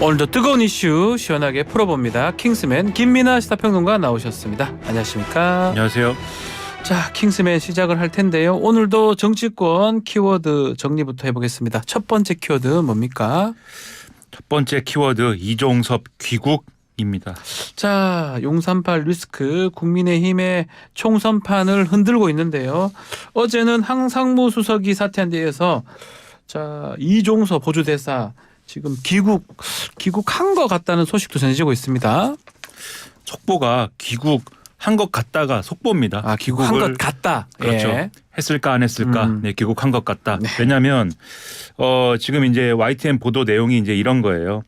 오늘도 뜨거운 이슈 시원하게 풀어봅니다. 킹스맨 김민아 시사평론가 나오셨습니다. 안녕하십니까? 안녕하세요. 자, 킹스맨 시작을 할 텐데요. 오늘도 정치권 키워드 정리부터 해보겠습니다. 첫 번째 키워드 뭡니까? 첫 번째 키워드 이종섭 귀국입니다. 자, 용산파 리스크 국민의힘의 총선판을 흔들고 있는데요. 어제는 항상무 수석이 사퇴한 데에서 자, 이종섭 호주대사 지금 귀국한 것 같다는 소식도 전해지고 있습니다. 속보가 귀국한 것 같다가 속보입니다. 아, 귀국한 것 같다. 그렇죠. 예. 했을까 안 했을까. 네, 귀국한 것 같다. 네. 왜냐하면 지금 이제 YTN 보도 내용이 이제 이런 거예요.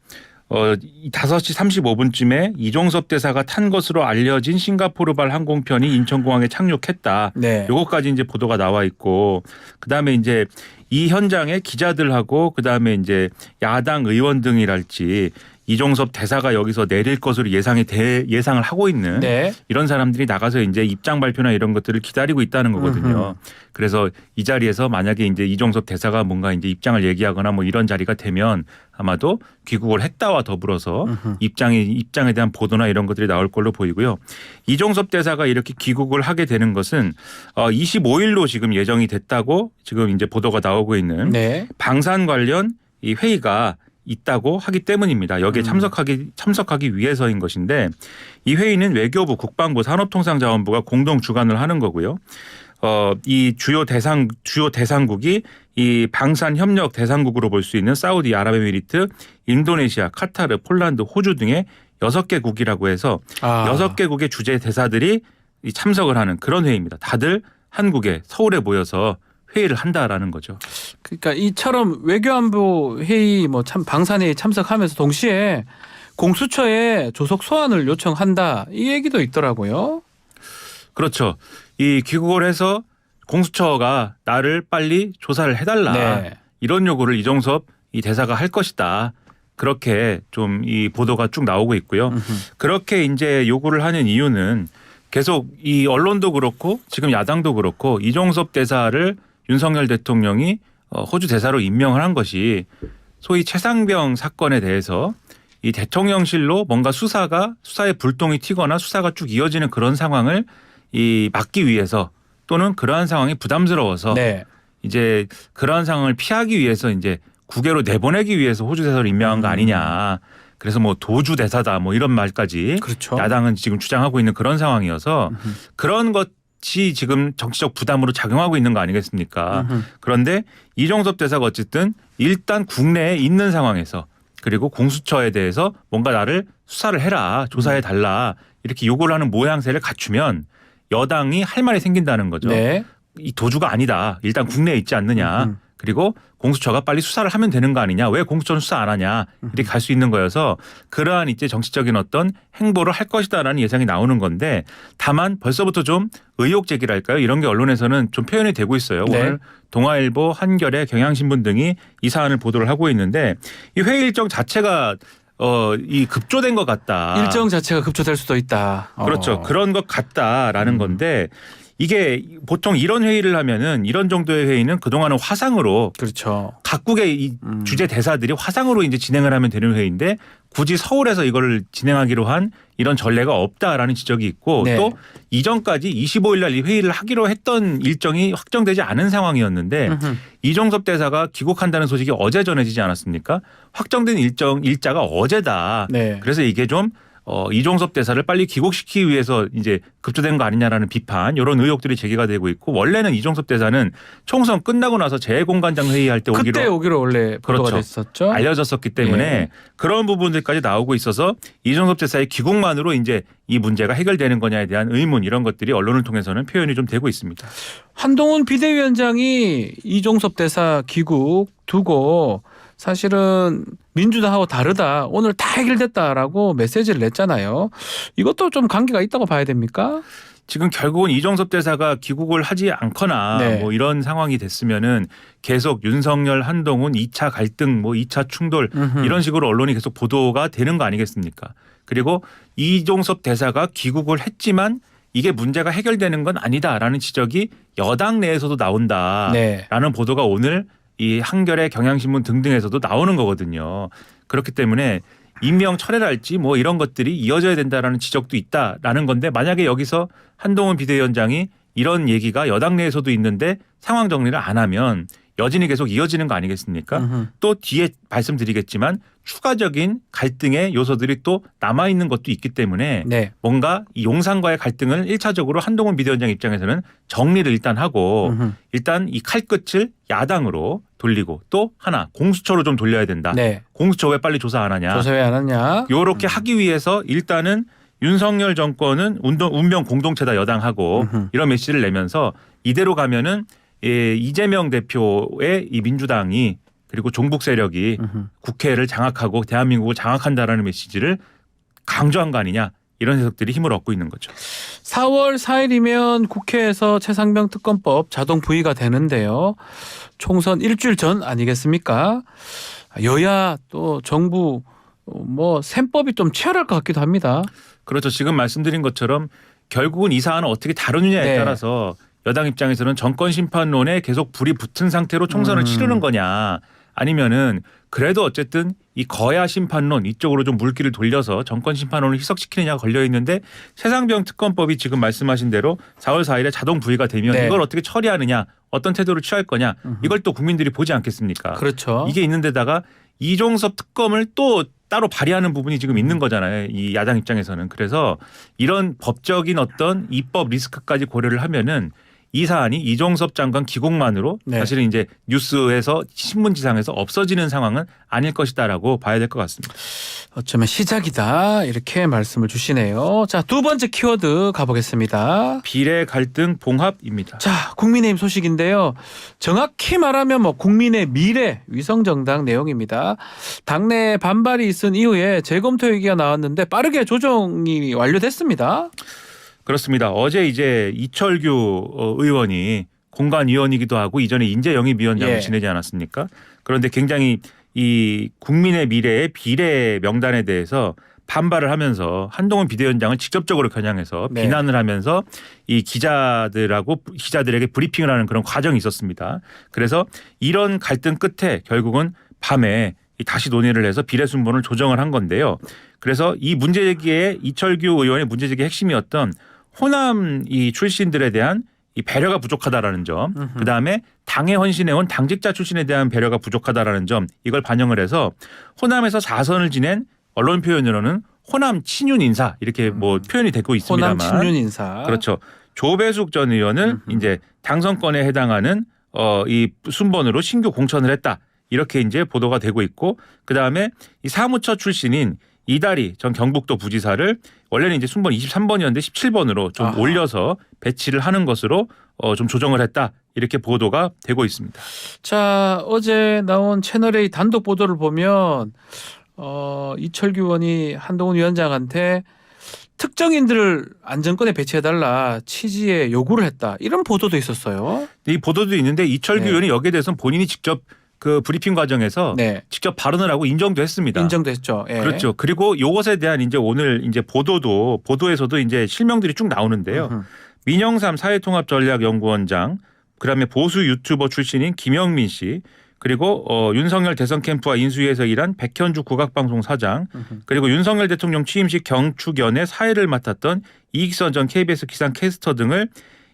5시 35분쯤에 이종섭 대사가 탄 것으로 알려진 싱가포르발 항공편이 인천공항에 착륙했다. 네. 요거까지 이제 보도가 나와 있고, 그다음에 이제 이 현장에 기자들하고 그다음에 이제 야당 의원 등이랄지 이종섭 대사가 여기서 내릴 것으로 예상을 하고 있는 네. 이런 사람들이 나가서 이제 입장 발표나 이런 것들을 기다리고 있다는 거거든요. 그래서 이 자리에서 만약에 이제 이종섭 대사가 뭔가 이제 입장을 얘기하거나 뭐 이런 자리가 되면 아마도 귀국을 했다와 더불어서 입장에 대한 보도나 이런 것들이 나올 걸로 보이고요. 이종섭 대사가 이렇게 귀국을 하게 되는 것은 25일로 지금 예정이 됐다고 지금 이제 보도가 나오고 있는 네. 방산 관련 이 회의가 있다고 하기 때문입니다. 여기에 참석하기 위해서인 것인데, 이 회의는 외교부, 국방부, 산업통상자원부가 공동 주관을 하는 거고요. 이 주요 대상국이 이 방산 협력 대상국으로 볼 수 있는 사우디 아랍에미리트, 인도네시아, 카타르, 폴란드, 호주 등의 6개국이라고 해서 6개국의 주재 대사들이 참석을 하는 그런 회의입니다. 다들 한국에 서울에 모여서 회의를 한다라는 거죠. 그러니까 이처럼 외교안보 회의 뭐 참 방산회의 참석하면서 동시에 공수처에 조속 소환을 요청한다 이 얘기도 있더라고요. 그렇죠. 이 귀국을 해서 공수처가 나를 빨리 조사를 해달라. 네. 이런 요구를 이종섭 이 대사가 할 것이다. 그렇게 좀 이 보도가 쭉 나오고 있고요. 그렇게 이제 요구를 하는 이유는 계속 이 언론도 그렇고 지금 야당도 그렇고 이종섭 대사를 윤석열 대통령이 호주 대사로 임명을 한 것이 소위 최상병 사건에 대해서 이 대통령실로 뭔가 수사에 불똥이 튀거나 수사가 쭉 이어지는 그런 상황을 막기 위해서 또는 그러한 상황이 부담스러워서 네. 이제 그러한 상황을 피하기 위해서 이제 국외로 내보내기 위해서 호주 대사로 임명한 거 아니냐. 그래서 뭐 도주 대사다 뭐 이런 말까지 그렇죠. 야당은 지금 주장하고 있는 그런 상황이어서 그런 것이 지금 정치적 부담으로 작용하고 있는 거 아니겠습니까? 그런데 이종섭 대사가 어쨌든 일단 국내에 있는 상황에서 그리고 공수처에 대해서 뭔가 나를 수사를 해라, 조사해 달라 이렇게 요구를 하는 모양새를 갖추면 여당이 할 말이 생긴다는 거죠. 네. 이 도주가 아니다. 일단 국내에 있지 않느냐. 그리고 공수처가 빨리 수사를 하면 되는 거 아니냐. 왜 공수처는 수사 안 하냐. 이렇게 갈 수 있는 거여서 그러한 이제 정치적인 어떤 행보를 할 것이다라는 예상이 나오는 건데, 다만 벌써부터 좀 의혹 제기랄까요. 이런 게 언론에서는 좀 표현이 되고 있어요. 네. 오늘 동아일보, 한겨레, 경향신문 등이 이 사안을 보도를 하고 있는데, 이 회의 일정 자체가 이 급조된 것 같다. 일정 자체가 급조될 수도 있다. 그렇죠. 그런 것 같다라는 건데, 이게 보통 이런 회의를 하면은 이런 정도의 회의는 그동안은 화상으로 그렇죠. 각국의 이 주재 대사들이 화상으로 이제 진행을 하면 되는 회의인데 굳이 서울에서 이걸 진행하기로 한 이런 전례가 없다라는 지적이 있고 네. 또 이전까지 25일 날 이 회의를 하기로 했던 일정이 확정되지 않은 상황이었는데 이종섭 대사가 귀국한다는 소식이 어제 전해지지 않았습니까? 확정된 일자가 어제다. 네. 그래서 이게 좀 이종섭 대사를 빨리 귀국시키기 위해서 이제 급조된 거 아니냐라는 비판, 이런 의혹들이 제기가 되고 있고, 원래는 이종섭 대사는 총선 끝나고 나서 재공관장 회의할 때 그때 오기로 원래 보도가 그렇죠. 됐었죠. 알려졌었기 때문에 예. 그런 부분들까지 나오고 있어서 이종섭 대사의 귀국만으로 이제 이 문제가 해결되는 거냐에 대한 의문, 이런 것들이 언론을 통해서는 표현이 좀 되고 있습니다. 한동훈 비대위원장이 이종섭 대사 귀국 두고 사실은 민주당하고 다르다. 오늘 다 해결됐다라고 메시지를 냈잖아요. 이것도 좀 관계가 있다고 봐야 됩니까? 지금 결국은 이종섭 대사가 귀국을 하지 않거나 네. 뭐 이런 상황이 됐으면은 계속 윤석열, 한동훈 2차 갈등, 뭐 2차 충돌 이런 식으로 언론이 계속 보도가 되는 거 아니겠습니까? 그리고 이종섭 대사가 귀국을 했지만 이게 문제가 해결되는 건 아니다라는 지적이 여당 내에서도 나온다라는 네. 보도가 오늘 이 한겨레, 경향신문 등등에서도 나오는 거거든요. 그렇기 때문에 임명 철회랄지 뭐 이런 것들이 이어져야 된다라는 지적도 있다라는 건데 만약에 여기서 한동훈 비대위원장이 이런 얘기가 여당 내에서도 있는데 상황 정리를 안 하면 여진이 계속 이어지는 거 아니겠습니까? 또 뒤에 말씀드리겠지만 추가적인 갈등의 요소들이 또 남아있는 것도 있기 때문에 네. 뭔가 이 용산과의 갈등을 1차적으로 한동훈 비대위원장 입장에서는 정리를 일단 하고 일단 이 칼끝을 야당으로 돌리고 또 하나 공수처로 좀 돌려야 된다. 네. 공수처 왜 빨리 조사 안 하냐. 조사 왜 안 하냐? 요렇게 하기 위해서 일단은 윤석열 정권은 운명 공동체다 여당하고 이런 메시지를 내면서 이대로 가면은 이재명 대표의 이 민주당이 그리고 종북 세력이 국회를 장악하고 대한민국을 장악한다라는 메시지를 강조한 거 아니냐 이런 해석들이 힘을 얻고 있는 거죠. 4월 4일이면 국회에서 최상병 특검법 자동 부의가 되는데요. 총선 일주일 전 아니겠습니까? 여야 또 정부 뭐 셈법이 좀 치열할 것 같기도 합니다. 그렇죠. 지금 말씀드린 것처럼 결국은 이 사안을 어떻게 다루느냐에 네. 따라서 여당 입장에서는 정권 심판론에 계속 불이 붙은 상태로 총선을 치르는 거냐 아니면은 그래도 어쨌든 이 거야 심판론 이쪽으로 좀 물기를 돌려서 정권 심판론을 희석시키느냐가 걸려 있는데 최상병 특검법이 지금 말씀하신 대로 4월 4일에 자동 부의가 되면 네. 이걸 어떻게 처리하느냐 어떤 태도를 취할 거냐 이걸 또 국민들이 보지 않겠습니까? 그렇죠. 이게 있는 데다가 이종섭 특검을 또 따로 발의하는 부분이 지금 있는 거잖아요. 이 야당 입장에서는. 그래서 이런 법적인 어떤 입법 리스크까지 고려를 하면은 이 사안이 이종섭 장관 기공만으로 네. 사실은 이제 뉴스에서 신문지상에서 없어지는 상황은 아닐 것이다라고 봐야 될 것 같습니다. 어쩌면 시작이다 이렇게 말씀을 주시네요. 자, 두 번째 키워드 가보겠습니다. 비례 갈등 봉합입니다. 자, 국민의힘 소식인데요. 정확히 말하면 뭐 국민의 미래 위성정당 내용입니다. 당내 반발이 있은 이후에 재검토 얘기가 나왔는데 빠르게 조정이 완료됐습니다. 그렇습니다. 어제 이제 이철규 의원이 공관위원이기도 하고 이전에 인재영입위원장을 예. 지내지 않았습니까? 그런데 굉장히 이 국민의 미래의 비례 명단에 대해서 반발을 하면서 한동훈 비대위원장을 직접적으로 겨냥해서 네. 비난을 하면서 이 기자들에게 브리핑을 하는 그런 과정이 있었습니다. 그래서 이런 갈등 끝에 결국은 밤에 다시 논의를 해서 비례 순번을 조정을 한 건데요. 그래서 이 문제 제기에 이철규 의원의 문제 제기의 핵심이었던 호남 이 출신들에 대한 이 배려가 부족하다라는 점, 그다음에 당에 헌신해온 당직자 출신에 대한 배려가 부족하다라는 점 이걸 반영을 해서 호남에서 4선을 지낸 언론 표현으로는 호남 친윤 인사 이렇게 뭐 표현이 되고 있습니다만 호남 친윤 인사. 그렇죠. 조배숙 전 의원을 이제 당선권에 해당하는 이 순번으로 신규 공천을 했다. 이렇게 이제 보도가 되고 있고 그다음에 이 사무처 출신인 이다리 전 경북도 부지사를 원래는 이제 순번 23번이었는데 17번으로 좀 아하. 올려서 배치를 하는 것으로 좀 조정을 했다. 이렇게 보도가 되고 있습니다. 자, 어제 나온 채널A 단독 보도를 보면 이철규 의원이 한동훈 위원장한테 특정인들을 안정권에 배치해달라 취지의 요구를 했다. 이런 보도도 있었어요. 이 보도도 있는데 이철규 네. 의원이 여기에 대해서는 본인이 직접 그 브리핑 과정에서 네. 직접 발언을 하고 인정도 했습니다. 인정됐죠. 예. 그렇죠. 그리고 이것에 대한 이제 오늘 이제 보도에서도 이제 실명들이 쭉 나오는데요. 민영삼 사회통합전략연구원장, 그다음에 보수 유튜버 출신인 김영민 씨, 그리고 윤석열 대선 캠프와 인수위에서 일한 백현주 국악방송 사장, 그리고 윤석열 대통령 취임식 경축연의 사회를 맡았던 이익선 전 KBS 기상캐스터 등을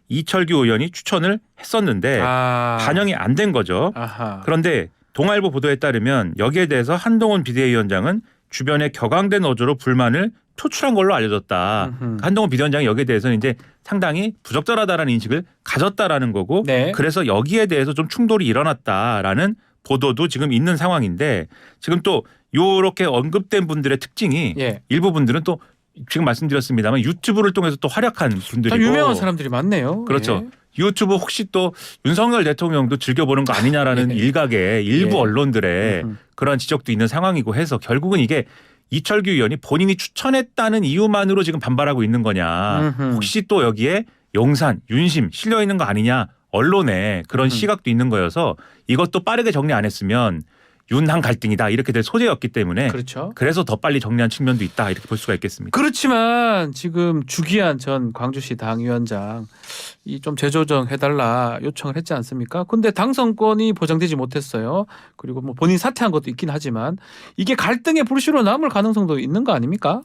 이철규 의원이 추천을 했었는데 반영이 안 된 거죠. 아하. 그런데 동아일보 보도에 따르면 여기에 대해서 한동훈 비대위원장은 주변에 격앙된 어조로 불만을 표출한 걸로 알려졌다. 한동훈 비대위원장이 여기에 대해서는 이제 상당히 부적절하다라는 인식을 가졌다라는 거고 네. 그래서 여기에 대해서 좀 충돌이 일어났다라는 보도도 지금 있는 상황인데 지금 또 요렇게 언급된 분들의 특징이 예. 일부 분들은 또 지금 말씀드렸습니다만 유튜브를 통해서 또 활약한 분들이고 다 유명한 사람들이 많네요. 그렇죠. 예. 유튜브 혹시 또 윤석열 대통령도 즐겨보는 거 아니냐라는 예. 일각의 일부 예. 언론들의 그런 지적도 있는 상황이고 해서 결국은 이게 이철규 의원이 본인이 추천했다는 이유만으로 지금 반발하고 있는 거냐. 혹시 또 여기에 용산, 윤심 실려 있는 거 아니냐. 언론에 그런 시각도 있는 거여서 이것도 빠르게 정리 안 했으면 윤한 갈등이다 이렇게 될 소재였기 때문에 그렇죠. 그래서 더 빨리 정리한 측면도 있다 이렇게 볼 수가 있겠습니다. 그렇지만 지금 주기한 전 광주시 당위원장 이 좀 재조정해달라 요청을 했지 않습니까? 근데 당선권이 보장되지 못했어요. 그리고 뭐 본인 사퇴한 것도 있긴 하지만 이게 갈등의 불씨로 남을 가능성도 있는 거 아닙니까?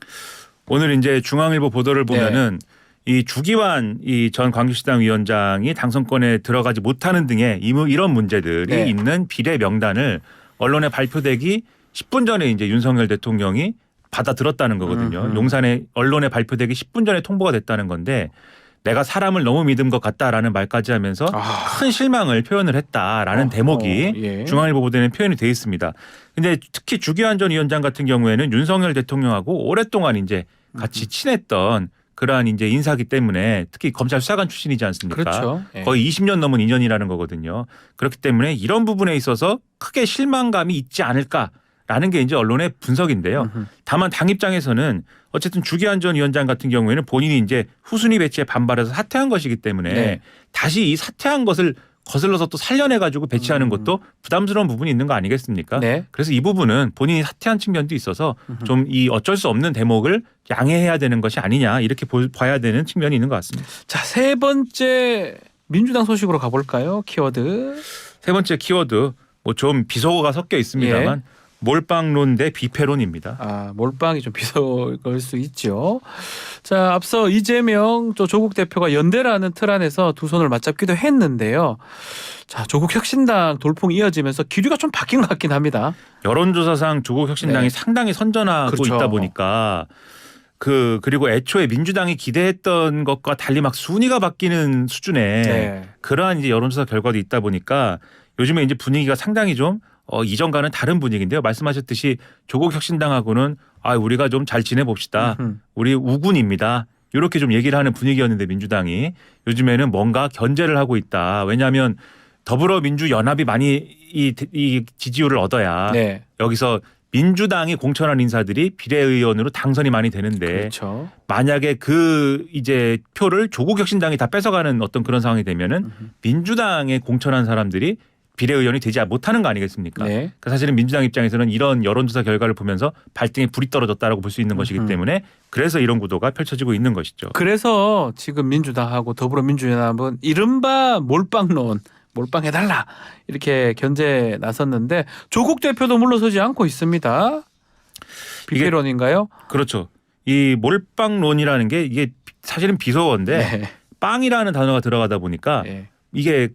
오늘 이제 중앙일보 보도를 보면은 이 주기환 이 전 광주시당 위원장이 당선권에 들어가지 못하는 등의 이런 문제들이 네. 있는 비례 명단을 언론에 발표되기 10분 전에 이제 윤석열 대통령이 받아들었다는 거거든요. 용산에 언론에 발표되기 10분 전에 통보가 됐다는 건데 내가 사람을 너무 믿은 것 같다라는 말까지 하면서 큰 실망을 표현을 했다라는 대목이 예. 중앙일보 보도에는 표현이 돼 있습니다. 근데 특히 주기환 전 위원장 같은 경우에는 윤석열 대통령하고 오랫동안 이제 같이 친했던 그러한 이제 인사기 때문에 특히 검찰 수사관 출신이지 않습니까? 그렇죠. 예. 거의 20년 넘은 인연이라는 거거든요. 그렇기 때문에 이런 부분에 있어서 크게 실망감이 있지 않을까라는 게 이제 언론의 분석인데요. 다만 당 입장에서는 어쨌든 주기환 전 위원장 같은 경우에는 본인이 이제 후순위 배치에 반발해서 사퇴한 것이기 때문에 네. 다시 이 사퇴한 것을 거슬러서 또 살려내 가지고 배치하는 것도 부담스러운 부분이 있는 거 아니겠습니까? 네. 그래서 이 부분은 본인이 사퇴한 측면도 있어서 좀 이 어쩔 수 없는 대목을 양해해야 되는 것이 아니냐 이렇게 봐야 되는 측면이 있는 것 같습니다. 자, 세 번째 민주당 소식으로 가볼까요? 키워드. 세 번째 키워드 뭐 좀 비속어가 섞여 있습니다만 몰빵론 대 비패론입니다. 아, 몰빵이 좀 비속어일 수 있죠. 자, 앞서 이재명 또 조국 대표가 연대라는 틀 안에서 두 손을 맞잡기도 했는데요. 자, 조국 혁신당 돌풍이 이어지면서 기류가 좀 바뀐 것 같긴 합니다. 여론조사상 조국 혁신당이 네. 상당히 선전하고 그렇죠. 있다 보니까 그리고 애초에 민주당이 기대했던 것과 달리 막 순위가 바뀌는 수준의 네. 그러한 이제 여론조사 결과도 있다 보니까 요즘에 이제 분위기가 상당히 좀 이전과는 다른 분위기인데요. 말씀하셨듯이 조국 혁신당하고는 우리가 좀 잘 지내봅시다. 우리 우군입니다. 이렇게 좀 얘기를 하는 분위기였는데 민주당이 요즘에는 뭔가 견제를 하고 있다. 왜냐하면 더불어민주연합이 많이 이 지지율을 얻어야 네. 여기서 민주당이 공천한 인사들이 비례의원으로 당선이 많이 되는데 그렇죠. 만약에 그 이제 표를 조국 혁신당이 다 뺏어가는 어떤 그런 상황이 되면은 민주당에 공천한 사람들이 비례의원이 되지 못하는 거 아니겠습니까? 네. 그러니까 사실은 민주당 입장에서는 이런 여론조사 결과를 보면서 발등에 불이 떨어졌다라고 볼 수 있는 것이기 때문에 그래서 이런 구도가 펼쳐지고 있는 것이죠. 그래서 지금 민주당하고 더불어민주연합은 이른바 몰빵론, 몰빵해달라 이렇게 견제에 나섰는데 조국 대표도 물러서지 않고 있습니다. 비패론인가요? 그렇죠. 이 몰빵론이라는 게 이게 사실은 비속어인데 네. 빵이라는 단어가 들어가다 보니까 네.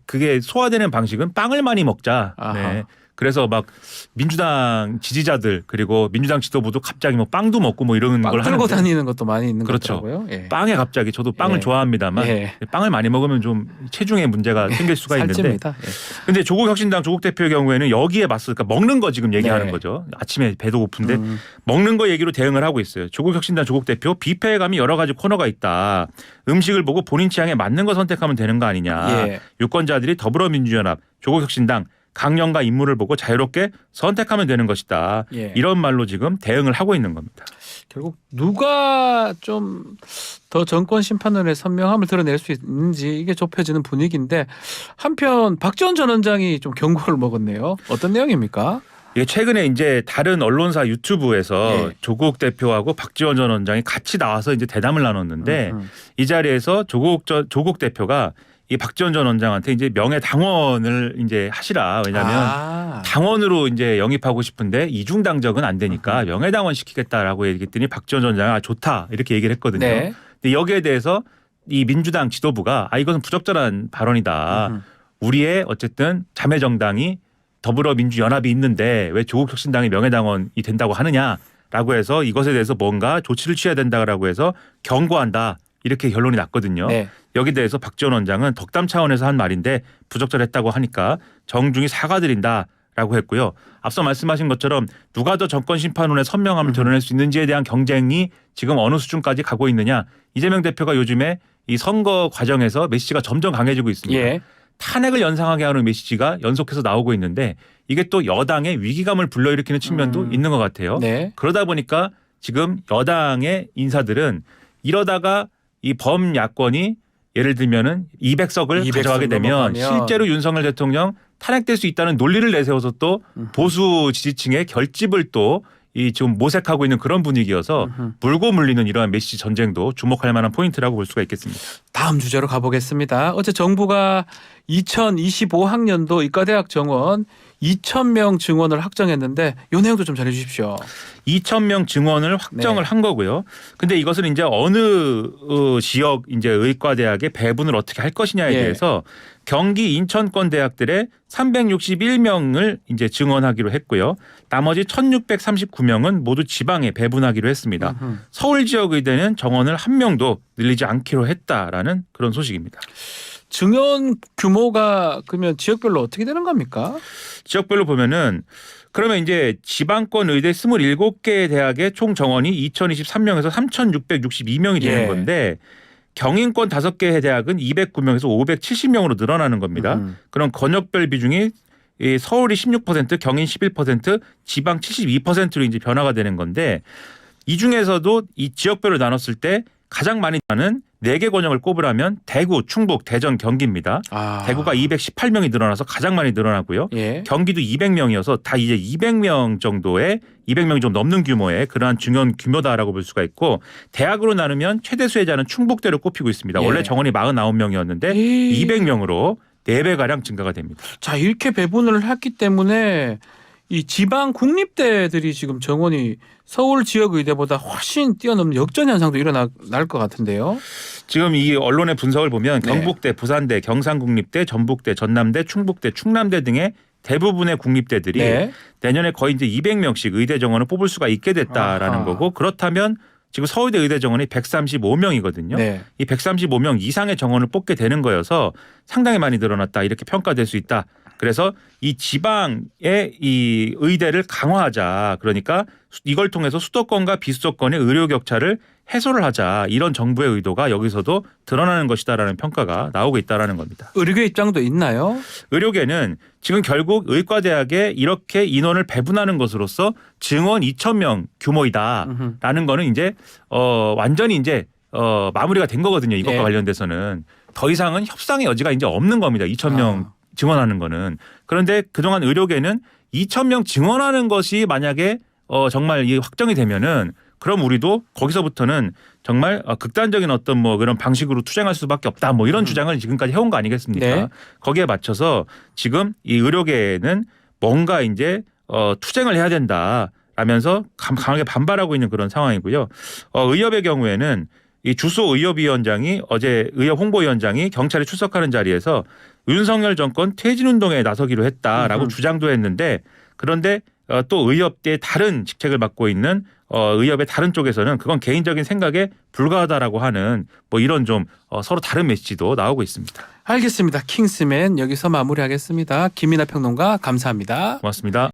그게 소화되는 방식은 빵을 많이 먹자. 아하. 네. 그래서 막 민주당 지지자들 그리고 민주당 지도부도 갑자기 뭐 빵도 먹고 뭐 이런 빵 걸 들고 하는데 다니는 것도 많이 있는 그렇죠. 거더라고요. 예. 빵에 갑자기 저도 빵을 예. 좋아합니다만 예. 빵을 많이 먹으면 좀 체중에 문제가 생길 수가 있는데 살찝니다. 예. 근데 조국 혁신당 조국 대표의 경우에는 여기에 맞서니까 먹는 거 지금 얘기하는 네. 거죠. 아침에 배도 고픈데 먹는 거 얘기로 대응을 하고 있어요. 조국 혁신당 조국 대표 비패에 가면 여러 가지 코너가 있다. 음식을 보고 본인 취향에 맞는 거 선택하면 되는 거 아니냐. 예. 유권자들이 더불어민주연합 조국 혁신당 강령과 임무를 보고 자유롭게 선택하면 되는 것이다. 예. 이런 말로 지금 대응을 하고 있는 겁니다. 결국 누가 좀 더 정권 심판론의 선명함을 드러낼 수 있는지 이게 좁혀지는 분위기인데 한편 박지원 전 원장이 좀 경고를 먹었네요. 어떤 내용입니까? 이게 최근에 이제 다른 언론사 유튜브에서 예. 조국 대표하고 박지원 전 원장이 같이 나와서 이제 대담을 나눴는데 이 자리에서 조국 대표가 이 박지원 전 원장한테 이제 명예당원을 이제 하시라. 왜냐하면 당원으로 이제 영입하고 싶은데 이중당적은 안 되니까 명예당원 시키겠다라고 얘기했더니 박지원 전 원장이 좋다 이렇게 얘기를 했거든요. 네. 근데 여기에 대해서 이 민주당 지도부가 이것은 부적절한 발언이다. 우리의 어쨌든 자매 정당이 더불어민주연합이 있는데 왜 조국혁신당이 명예당원이 된다고 하느냐라고 해서 이것에 대해서 뭔가 조치를 취해야 된다라고 해서 경고한다. 이렇게 결론이 났거든요. 네. 여기 대해서 박지원 원장은 덕담 차원에서 한 말인데 부적절했다고 하니까 정중히 사과드린다라고 했고요. 앞서 말씀하신 것처럼 누가 더 정권 심판론의 선명함을 드러낼 수 있는지에 대한 경쟁이 지금 어느 수준까지 가고 있느냐. 이재명 대표가 요즘에 이 선거 과정에서 메시지가 점점 강해지고 있습니다. 예. 탄핵을 연상하게 하는 메시지가 연속해서 나오고 있는데 이게 또 여당의 위기감을 불러일으키는 측면도 있는 것 같아요. 네. 그러다 보니까 지금 여당의 인사들은 이러다가 이 범야권이 예를 들면은 200석을 200석 가져가게 되면 넘어가면. 실제로 윤석열 대통령 탄핵될 수 있다는 논리를 내세워서 또 보수 지지층의 결집을 또 이 지금 모색하고 있는 그런 분위기여서 물고 물리는 이러한 메시지 전쟁도 주목할 만한 포인트라고 볼 수가 있겠습니다. 다음 주제로 가보겠습니다. 어제 정부가 2025학년도 이과대학 정원 2,000명 증원을 확정했는데 이 내용도 좀 전해주십시오. 2,000명 증원을 확정을 네. 한 거고요. 근데 이것은 이제 어느 지역 이제 의과대학에 배분을 어떻게 할 것이냐에 예. 대해서 경기 인천권 대학들의 361명을 이제 증원하기로 했고요. 나머지 1,639명은 모두 지방에 배분하기로 했습니다. 서울 지역 의대는 정원을 한 명도 늘리지 않기로 했다라는 그런 소식입니다. 증원 규모가 그러면 지역별로 어떻게 되는 겁니까? 지역별로 보면은 그러면 이제 지방권 의대 27개 대학의 총 정원이 2,023명에서 3,662명이 되는 예. 건데 경인권 5개 대학은 209명에서 570명으로 늘어나는 겁니다. 그럼 권역별 비중이 이 서울이 16%, 경인 11%, 지방 72%로 이제 변화가 되는 건데 이 중에서도 이 지역별로 나눴을 때 가장 많이 나는 4개 권역을 꼽으라면 대구, 충북, 대전, 경기입니다. 대구가 218명이 늘어나서 가장 많이 늘어나고요. 예. 경기도 200명이어서 다 이제 200명 정도의 200명이 좀 넘는 규모의 그러한 중요한 규모다라고 볼 수가 있고 대학으로 나누면 최대 수혜자는 충북대로 꼽히고 있습니다. 예. 원래 정원이 49명이었는데 200명으로 4배가량 증가가 됩니다. 자, 이렇게 배분을 했기 때문에 이 지방 국립대들이 지금 정원이 서울 지역 의대보다 훨씬 뛰어넘는 역전 현상도 일어날 것 같은데요. 지금 이 언론의 분석을 보면 네. 경북대, 부산대, 경상국립대, 전북대, 전남대, 충북대, 충남대 등의 대부분의 국립대들이 네. 내년에 거의 이제 200명씩 의대 정원을 뽑을 수가 있게 됐다라는 아하. 거고 그렇다면 지금 서울대 의대 정원이 135명이거든요. 네. 이 135명 이상의 정원을 뽑게 되는 거여서 상당히 많이 늘어났다 이렇게 평가될 수 있다. 그래서 이 지방의 이 의대를 강화하자. 그러니까 이걸 통해서 수도권과 비수도권의 의료 격차를 해소를 하자. 이런 정부의 의도가 여기서도 드러나는 것이다라는 평가가 나오고 있다라는 겁니다. 의료계 입장도 있나요? 의료계는 지금 결국 의과대학에 이렇게 인원을 배분하는 것으로서 증원 2,000명 규모이다라는 거는 이제 완전히 이제 마무리가 된 거거든요. 이것과 네. 관련돼서는 더 이상은 협상의 여지가 이제 없는 겁니다. 2,000명 증원하는 거는. 그런데 그동안 의료계는 2,000명 증원하는 것이 만약에 정말 이 확정이 되면은 그럼 우리도 거기서부터는 정말 극단적인 어떤 뭐 그런 방식으로 투쟁할 수밖에 없다. 뭐 이런 주장을 지금까지 해온 거 아니겠습니까? 네. 거기에 맞춰서 지금 이 의료계는 뭔가 이제 투쟁을 해야 된다라면서 강하게 반발하고 있는 그런 상황이고요. 의협의 경우에는 이 주소 의협위원장이 어제 의협 홍보위원장이 경찰에 출석하는 자리에서 윤석열 정권 퇴진운동에 나서기로 했다라고 주장도 했는데 그런데 또 의협의 다른 직책을 맡고 있는 의협의 다른 쪽에서는 그건 개인적인 생각에 불과하다라고 하는 뭐 이런 좀 서로 다른 메시지도 나오고 있습니다. 알겠습니다. 킹스맨 여기서 마무리하겠습니다. 김민하 평론가 감사합니다. 고맙습니다.